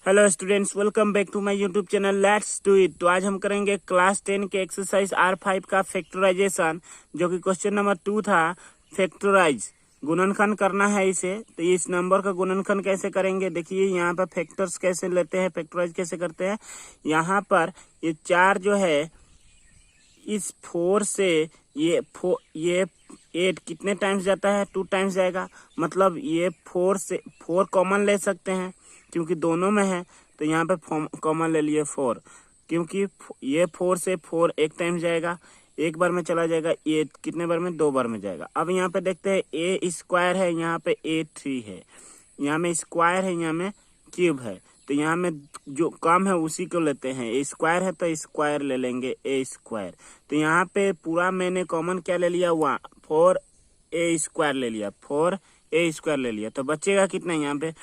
Hello students, welcome back to my YouTube channel let's do it. तो आज हम करेंगे क्लास 10 के एक्सरसाइज R5 का फैक्टराइजेशन, जो कि क्वेश्चन नंबर 2 था। फैक्टराइज गुणनखंड करना है इसे। तो इस नंबर का गुणनखंड कैसे करेंगे, देखिए यहाँ पर फैक्टर्स कैसे लेते हैं, फैक्टराइज कैसे करते हैं। यहाँ पर ये 4 जो है, इस 4 से ये 8 कितने टाइम्स जाता है, 2 टाइम्स जाएगा। मतलब ये 4 से 4 कॉमन ले सकते हैं क्योंकि दोनों में है। तो यहाँ पे कॉमन ले लिए 4, क्योंकि ये 4 से 4 एक टाइम जाएगा, एक बार में चला जाएगा। ये कितने बार में, 2 बार में जाएगा। अब यहाँ पे देखते हैं ए स्क्वायर है, यहाँ पे A3 है, यहाँ में स्क्वायर है, यहाँ में क्यूब है। तो यहाँ में जो कम है उसी को लेते हैं। ए स्क्वायर है तो स्क्वायर ले लेंगे, ए स्क्वायर। तो यहाँ पे पूरा मैंने कॉमन क्या ले लिया, 4 ए स्क्वायर ले लिया, 4 ए स्क्वायर ले लिया। तो बचेगा कितना, यहाँ पे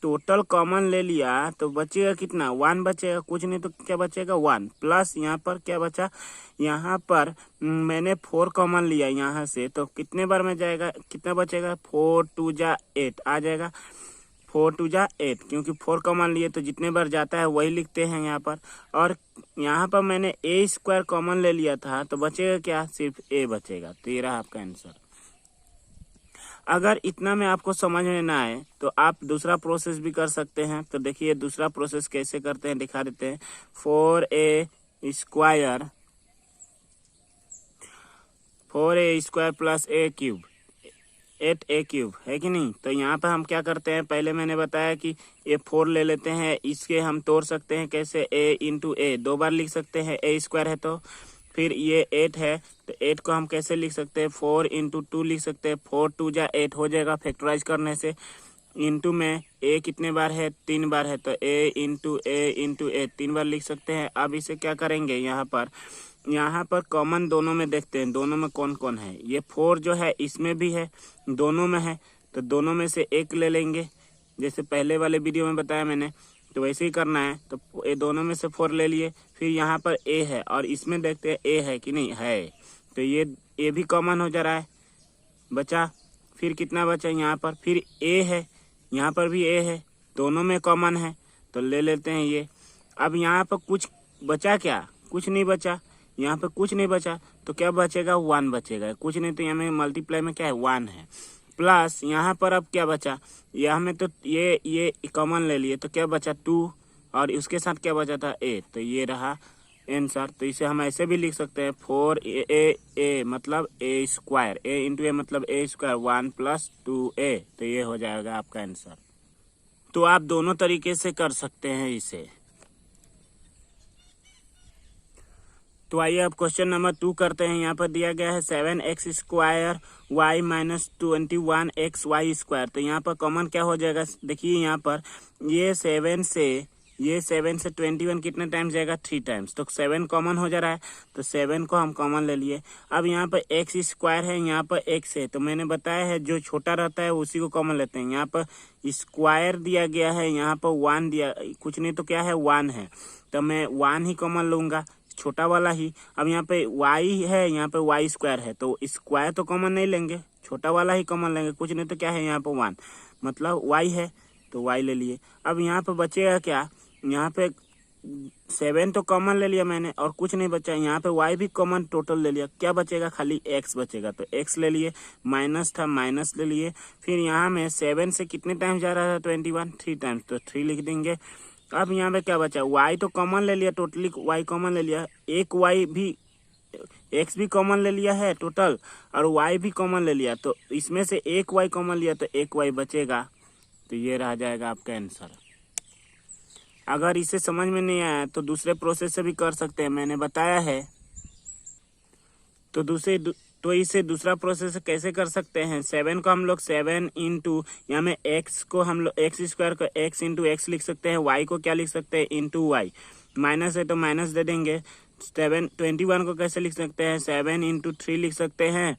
टोटल कॉमन ले लिया तो बचेगा कितना, 1 बचेगा। कुछ नहीं तो क्या बचेगा, 1 प्लस यहाँ पर क्या बचा, यहाँ पर मैंने 4 कॉमन लिया यहाँ से, तो कितने बार में जाएगा, कितना बचेगा, 4 2 जा 8 आ जाएगा। 4 2 जा 8, क्योंकि 4 कॉमन लिए तो जितने बार जाता है वही लिखते हैं यहाँ पर। और यहाँ पर मैंने ए स्क्वायर कॉमन ले लिया था, तो बचेगा क्या, सिर्फ ए बचेगा। तो ये रहा आपका आंसर। अगर इतना में आपको समझ में ना आए तो आप दूसरा प्रोसेस भी कर सकते हैं। तो देखिए दूसरा प्रोसेस कैसे करते हैं, दिखा देते हैं। 4a square plus a cube, 8a cube है कि नहीं। तो यहाँ पर हम क्या करते हैं, पहले मैंने बताया कि ये 4 ले लेते हैं, इसके हम तोड़ सकते हैं कैसे, a इंटू ए 2 बार लिख सकते हैं, a स्क्वायर है तो। फिर ये 8 है तो 8 को हम कैसे लिख सकते हैं, 4 इंटू 2 लिख सकते हैं, 4 2 जा 8 हो जाएगा फैक्टराइज करने से। इंटू में ए कितने बार है, 3 बार है, तो ए इंटू ए 3 बार लिख सकते हैं। अब इसे क्या करेंगे, यहाँ पर कॉमन दोनों में देखते हैं, दोनों में कौन कौन है। ये 4 जो है इसमें भी है, दोनों में है, तो दोनों में से एक ले लेंगे, जैसे पहले वाले वीडियो में बताया मैंने। तो वैसे ही करना है। तो ये दोनों में से 4 ले लिए। फिर यहाँ पर ए है और इसमें देखते हैं ए है कि नहीं है, तो ये भी कॉमन हो जा रहा है, बचा। फिर कितना बचा यहाँ पर, फिर ए है, यहाँ पर भी ए है, दोनों में कॉमन है, तो ले लेते हैं ये। अब यहाँ पर कुछ बचा क्या, कुछ नहीं बचा, यहाँ पर कुछ नहीं बचा, तो क्या बचेगा, 1 बचेगा। कुछ नहीं तो यहाँ में मल्टीप्लाई में क्या है, 1 है। प्लस यहाँ पर अब क्या बचा, यहाँ में तो ये कॉमन ले लिए, तो क्या बचा 2, और उसके साथ क्या बचा था, ए। तो ये रहा आंसर। तो इसे हम ऐसे भी लिख सकते हैं, 4a मतलब ए स्क्वायर, ए इंटू ए मतलब ए स्क्वायर, 1 प्लस 2a। तो ये हो जाएगा आपका आंसर। तो आप दोनों तरीके से कर सकते हैं इसे। तो आइए अब क्वेश्चन नंबर 2 करते हैं। यहाँ पर दिया गया है 7x square y minus 21x y square. तो यहाँ पर कॉमन क्या हो जाएगा, देखिए यहाँ पर ये 7 से 21 कितने टाइम्स जाएगा, 3 टाइम्स। तो 7 कॉमन हो जा रहा है, तो 7 को हम कॉमन ले लिए। अब यहाँ पर x स्क्वायर है, यहाँ पर x है, तो मैंने बताया है जो छोटा रहता है उसी को कॉमन लेते हैं। यहाँ पर स्क्वायर दिया गया है, यहाँ पर 1 दिया, कुछ नहीं तो क्या है, 1 है, तो मैं 1 ही कॉमन लूंगा, छोटा वाला ही। अब यहाँ पे y है, यहाँ पे y स्क्वायर है, तो स्क्वायर तो कॉमन नहीं लेंगे, छोटा वाला ही कॉमन लेंगे। कुछ नहीं तो क्या है, यहाँ पे 1 मतलब y है, तो y ले लिए। अब यहाँ पे बचेगा क्या, यहाँ पे 7 तो कॉमन ले लिया मैंने और कुछ नहीं बचा। यहाँ पे y भी कॉमन टोटल ले लिया, क्या बचेगा, खाली x बचेगा, तो x ले लिए। माइनस था, माइनस ले लिए। फिर यहाँ में 7 से कितने टाइम्स जा रहा था, 21, 3 टाइम्स, तो 3 लिख देंगे। अब यहाँ पे क्या बचा, y तो कॉमन ले लिया, टोटली y कॉमन ले लिया, एक y भी, x भी कॉमन ले लिया है टोटल, और y भी कॉमन ले लिया, तो इसमें से एक y कॉमन लिया तो एक y बचेगा। तो ये रह जाएगा आपका आंसर। अगर इसे समझ में नहीं आया तो दूसरे प्रोसेस से भी कर सकते हैं, मैंने बताया है। तो इसे दूसरा प्रोसेस कैसे कर सकते हैं, 7 को हम लोग 7 इंटू, यहाँ में x को हम लोग x स्क्वायर को x इंटू एक्स लिख सकते हैं, y को क्या लिख सकते हैं, इंटू वाई। माइनस है तो माइनस दे देंगे। 21 को कैसे लिख सकते हैं, 7 इंटू 3 लिख सकते हैं,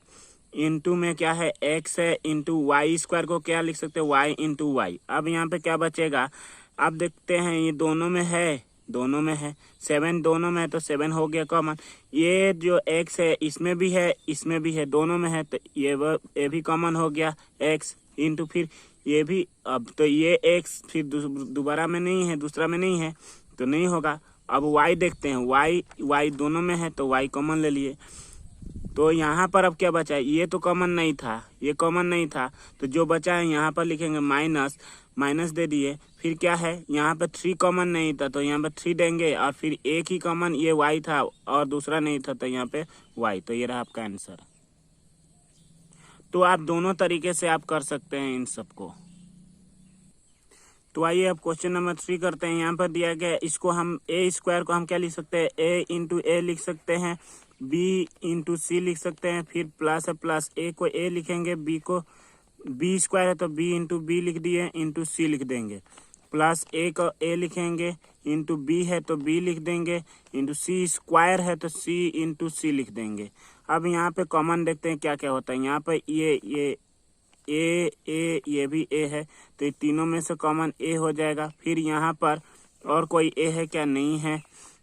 इंटू में क्या है, x है, इंटू वाई स्क्वायर को क्या लिख सकते हैं, y इंटू वाई। अब यहाँ पे क्या बचेगा, अब देखते हैं, ये दोनों में है, 7 दोनों में है, तो 7 हो गया कॉमन। ये जो x है इसमें भी है, इसमें भी है, दोनों में है, तो ये भी कॉमन हो गया x इंटू, फिर ये भी, अब तो ये x फिर दोबारा में नहीं है, दूसरा में नहीं है तो नहीं होगा। अब y देखते हैं, y दोनों में है तो y कॉमन ले लिए। तो यहाँ पर अब क्या बचा है, ये तो कॉमन नहीं था, ये कॉमन नहीं था, तो जो बचा है यहाँ पर लिखेंगे माइनस दे दिए। फिर क्या है, यहाँ पे 3 कॉमन नहीं था तो यहाँ पे 3 देंगे, और फिर एक ही कॉमन ये y था और दूसरा नहीं था तो यहाँ पे y। तो ये रहा आपका आंसर। तो आप दोनों तरीके से आप कर सकते हैं इन सबको। तो आइए अब क्वेश्चन नंबर 3 करते हैं। यहाँ पर दिया गया, इसको हम a स्क्वायर को हम क्या लिख सकते हैं, a इंटू ए लिख सकते हैं, b इंटू सी लिख सकते हैं, फिर प्लस है प्लस a को a लिखेंगे, b को b स्क्वायर है तो b इंटू बी लिख दिए, इंटू सी लिख देंगे, प्लस a को a लिखेंगे, इंटू b है तो b लिख देंगे, इंटू सी स्क्वायर है तो c इंटू सी लिख देंगे। अब यहाँ पे कॉमन देखते हैं क्या क्या होता है। यहाँ पे ये ये भी ए है तो ये तीनों में से कॉमन ए हो जाएगा। फिर यहाँ पर और कोई ए है क्या, नहीं है।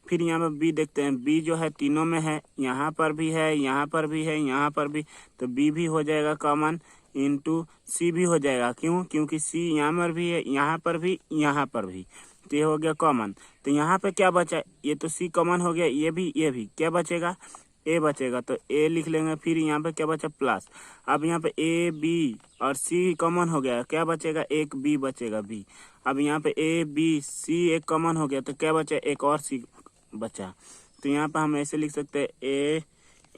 फिर यहाँ पर बी देखते हैं, बी जो है तीनों में है, यहाँ पर भी है, यहाँ पर भी है, यहाँ पर भी, तो बी भी हो जाएगा कॉमन, इंटू सी भी हो जाएगा। क्यों, क्योंकि सी यहाँ पर भी है, यहाँ पर भी, यहाँ पर भी, तो ये हो गया कॉमन। तो यहाँ पे क्या बचा, ये तो सी कॉमन हो गया, ये भी क्या बचेगा, ए बचेगा तो ए लिख लेंगे। फिर यहाँ पे क्या बचा, प्लस। अब यहाँ पे ए बी और सी कॉमन हो गया, क्या बचेगा, एक बी बचेगा, बी। अब यहाँ पे ए बी सी एक कॉमन हो गया तो क्या बचा, एक और सी बचा। तो यहाँ पे हम ऐसे लिख सकते हैं, A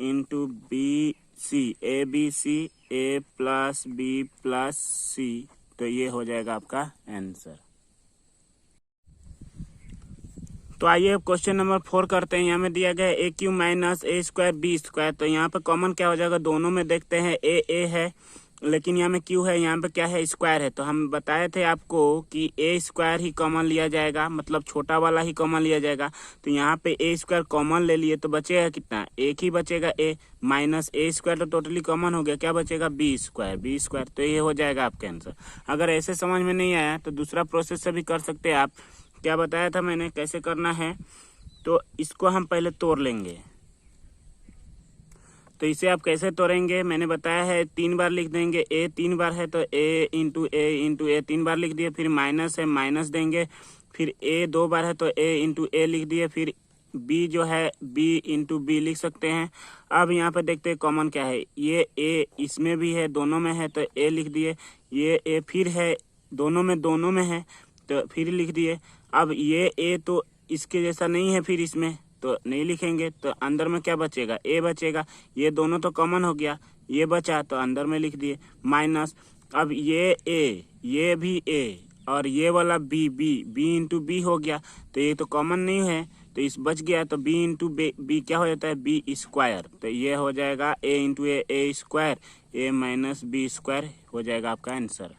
into B C, A B C, A plus B plus C, तो ये हो जाएगा आपका आंसर। तो आइए अब क्वेश्चन नंबर 4 करते हैं। यहाँ में दिया गया है ए क्यू माइनस ए स्क्वायर बी स्क्वायर। तो यहाँ पे कॉमन क्या हो जाएगा, दोनों में देखते हैं ए है, लेकिन यहाँ में क्यू है, यहाँ पे क्या है, स्क्वायर है। तो हम बताए थे आपको कि ए स्क्वायर ही कॉमन लिया जाएगा, मतलब छोटा वाला ही कॉमन लिया जाएगा। तो यहाँ पे ए स्क्वायर कॉमन ले लिए तो बचेगा कितना, एक ही बचेगा, ए माइनस ए स्क्वायर तो टोटली कॉमन हो गया, क्या बचेगा, बी स्क्वायर। तो ये हो जाएगा आपका आंसर। अगर ऐसे समझ में नहीं आया तो दूसरा प्रोसेस से भी कर सकते हैं आप। क्या बताया था मैंने कैसे करना है, तो इसको हम पहले तोड़ लेंगे। तो इसे आप कैसे तोड़ेंगे मैंने बताया है, 3 बार लिख देंगे, ए 3 बार है तो ए इंटू ए 3 बार लिख दिए, फिर माइनस है माइनस देंगे, फिर ए 2 बार है तो ए इंटू ए लिख दिए, फिर बी जो है बी इंटू बी लिख सकते हैं। अब यहाँ पे देखते हैं कॉमन क्या है, ये ए इसमें भी है, दोनों में है तो ए लिख दिए, ये ए फिर है दोनों में है तो फिर लिख दिए। अब ये ए तो इसके जैसा नहीं है, फिर इसमें तो नहीं लिखेंगे, तो अंदर में क्या बचेगा, ए बचेगा। ये दोनों तो कॉमन हो गया, ये बचा तो अंदर में लिख दिए माइनस। अब ये ए, ये भी ए, और ये वाला बी इंटू बी हो गया, तो ये तो कॉमन नहीं है तो इस बच गया, तो बी इंटू बी क्या हो जाता है, बी स्क्वायर। तो ये हो जाएगा ए इंटू ए स्क्वायर, ए माइनस बी स्क्वायर हो जाएगा आपका आंसर।